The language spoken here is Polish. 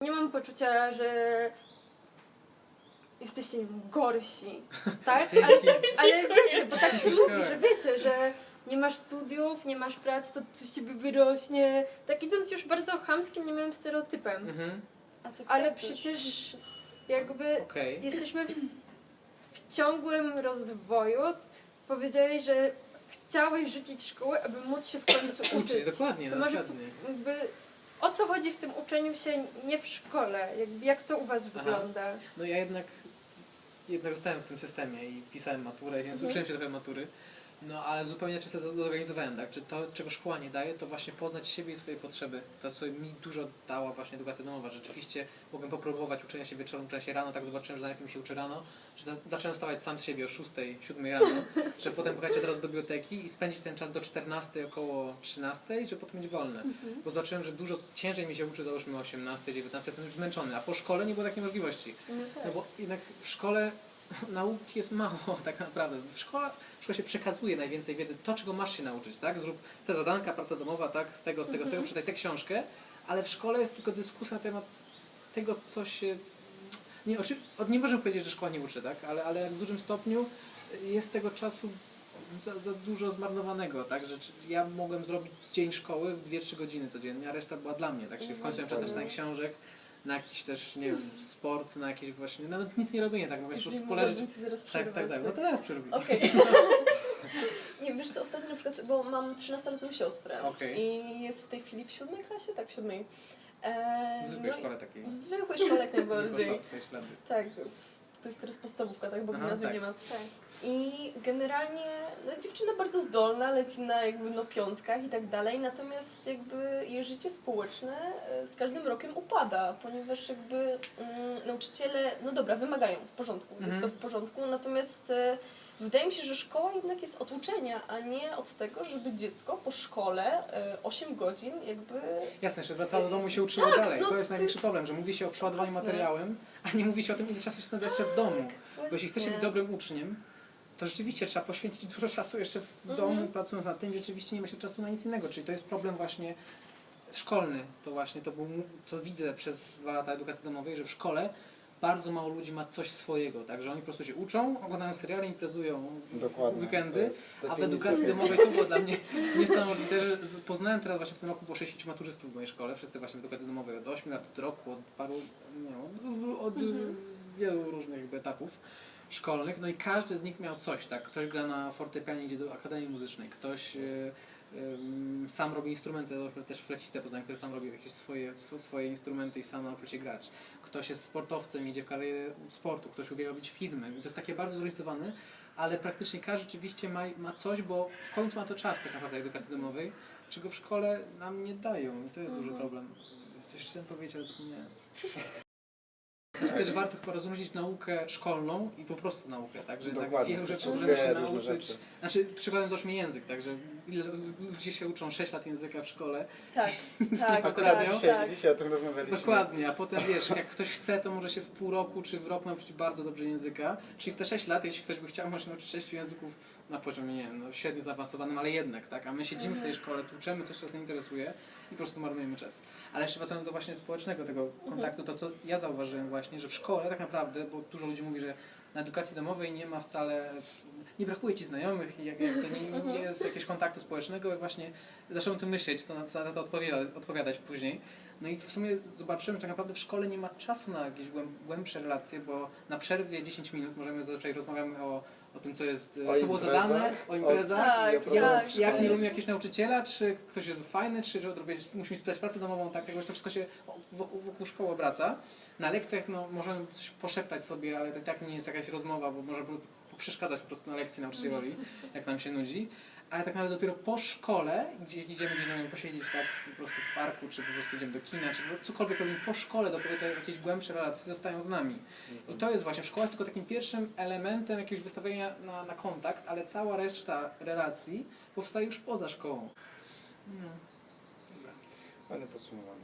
Nie mam poczucia, że jesteście nie wiem, gorsi, tak? Ale wiecie, bo tak się mówi, że wiecie, że nie masz studiów, nie masz pracy, to coś ciebie wyrośnie. Tak idąc już bardzo chamskim, nie miałym stereotypem. Ale przecież jakby jesteśmy w ciągłym rozwoju. Powiedziałeś, że chciałeś rzucić szkołę, aby móc się w końcu uczyć. Dokładnie, to dokładnie. Jakby, o co chodzi w tym uczeniu się nie w szkole? Jak to u was wygląda? No ja jednak zostałem w tym systemie i pisałem maturę, więc uczyłem się trochę matury. No ale zupełnie inaczej sobie zorganizowałem, tak? Czy to, czego szkoła nie daje, to właśnie poznać siebie i swoje potrzeby. To, co mi dużo dała właśnie edukacja domowa. Rzeczywiście mogłem popróbować uczenia się wieczorem, uczenia się rano, tak zobaczyłem, że najlepiej mi się uczy rano, że zacząłem wstawać sam z siebie o 6, 7 rano, że potem pojechać od razu do biblioteki i spędzić ten czas do 14, około 13, że potem być wolny. Bo zobaczyłem, że dużo ciężej mi się uczy, załóżmy o 18, 19, jestem już zmęczony, a po szkole nie było takiej możliwości. No bo jednak w szkole nauki jest mało tak naprawdę. W szkole się przekazuje najwięcej wiedzy, to czego masz się nauczyć, tak? Zrób te zadanka, praca domowa, tak? Z tego, przeczytaj tę książkę, ale w szkole jest tylko dyskusja na temat tego, co się... Nie możemy powiedzieć, że szkoła nie uczy, tak? Ale w dużym stopniu jest tego czasu za dużo zmarnowanego, tak? Że ja mogłem zrobić dzień szkoły w 2-3 godziny codziennie, a reszta była dla mnie, tak? Czyli w końcu miałem czas na czytanie książek, na jakiś też, nie wiem, sport, na jakieś właśnie, nawet nic nie robienie, tak, mogę po prostu poleżeć. Tak, no to zaraz przerobimy. Okej. Nie, wiesz co, ostatnio na przykład, bo mam 13-letnią siostrę i jest w tej chwili w 7 klasie, tak, w 7. W zwykłej szkole takiej. W zwykłej szkole jak najbardziej. Nie poszła w twoje ślady. Tak, to jest teraz podstawówka, tak, bo gimnazjum nie ma. Tak. I generalnie, no dziewczyna bardzo zdolna, leci na jakby no piątkach i tak dalej, natomiast jakby jej życie społeczne z każdym rokiem upada, ponieważ jakby nauczyciele, no dobra, wymagają, w porządku, jest to w porządku, natomiast wydaje mi się, że szkoła jednak jest od uczenia, a nie od tego, żeby dziecko po szkole 8 godzin jakby... Jasne, że wracało do domu i się uczyło dalej. No, to jest największy problem, że mówi się o przeładowaniu materiałem, a nie mówi się o tym, ile czasu się spędza jeszcze w domu. Bo jeśli chcesz być dobrym uczniem, to rzeczywiście trzeba poświęcić dużo czasu jeszcze w domu, pracując nad tym, rzeczywiście nie ma się czasu na nic innego. Czyli to jest problem właśnie szkolny. To właśnie to co widzę przez 2 lata edukacji domowej, że w szkole bardzo mało ludzi ma coś swojego, tak, że oni po prostu się uczą, oglądają seriale, imprezują w weekendy, a w edukacji domowej to było dla mnie niesamowite, że poznałem teraz właśnie w tym roku po 60 maturzystów w mojej szkole, wszyscy właśnie w edukacji domowej od 8 lat, od roku, od paru, od wielu różnych etapów szkolnych, no i każdy z nich miał coś, tak, ktoś gra na fortepianie, idzie do akademii muzycznej, ktoś sam robi instrumenty, też flecistę poznałem, który sam robi jakieś swoje instrumenty i sam nauczył się grać. Ktoś jest sportowcem, idzie w karierę sportu, ktoś uwielbia robić filmy. I to jest takie bardzo zróżnicowane, ale praktycznie każdy rzeczywiście ma coś, bo w końcu ma to czas tak naprawdę edukacji domowej, czego w szkole nam nie dają i to jest duży problem. Coś chciałem powiedzieć, ale zapomniałem. Też warto chyba rozróżnić naukę szkolną i po prostu naukę, tak? Że jednak wielu rzeczy możemy się nauczyć. Znaczy, przykładem załóżmy język, tak? Że ludzie się uczą 6 lat języka w szkole. Tak, Dzisiaj o tym rozmawialiśmy. Dokładnie, a potem wiesz, jak ktoś chce, to może się w pół roku czy w rok nauczyć bardzo dobrze języka. Czyli w te 6 lat, jeśli ktoś by chciał, może się nauczyć 6 języków na poziomie, nie wiem, no, średnio zaawansowanym, ale jednak, tak? A my siedzimy w tej szkole, tu uczymy coś, co nas nie interesuje i po prostu marnujemy czas. Ale jeszcze wracając do właśnie społecznego tego kontaktu, to co ja zauważyłem właśnie, że w szkole tak naprawdę, bo dużo ludzi mówi, że na edukacji domowej nie ma wcale, nie brakuje ci znajomych i jak to nie jest jakiegoś kontaktu społecznego i właśnie zacząłem o tym myśleć, to na to odpowiadać później. No i w sumie zobaczyłem, że tak naprawdę w szkole nie ma czasu na jakieś głębsze relacje, bo na przerwie 10 minut możemy rozmawiamy o tym, co było zadane, o imprezach, jak nie lubimy jakiegoś nauczyciela, czy ktoś jest fajny, czy że musimy spisać pracę domową, tak, to wszystko się wokół szkoły obraca. Na lekcjach no, możemy coś poszeptać sobie, ale to i tak nie jest jakaś rozmowa, bo może przeszkadzać po prostu na lekcji nauczycielowi, jak nam się nudzi. Ale tak naprawdę dopiero po szkole, gdzie idziemy gdzieś z nami posiedzieć tak po prostu w parku, czy po prostu idziemy do kina, czy cokolwiek robimy po szkole, dopiero te jakieś głębsze relacje zostają z nami. I to jest właśnie, szkoła jest tylko takim pierwszym elementem jakiegoś wystawienia na kontakt, ale cała reszta relacji powstaje już poza szkołą. Ładne podsumowanie.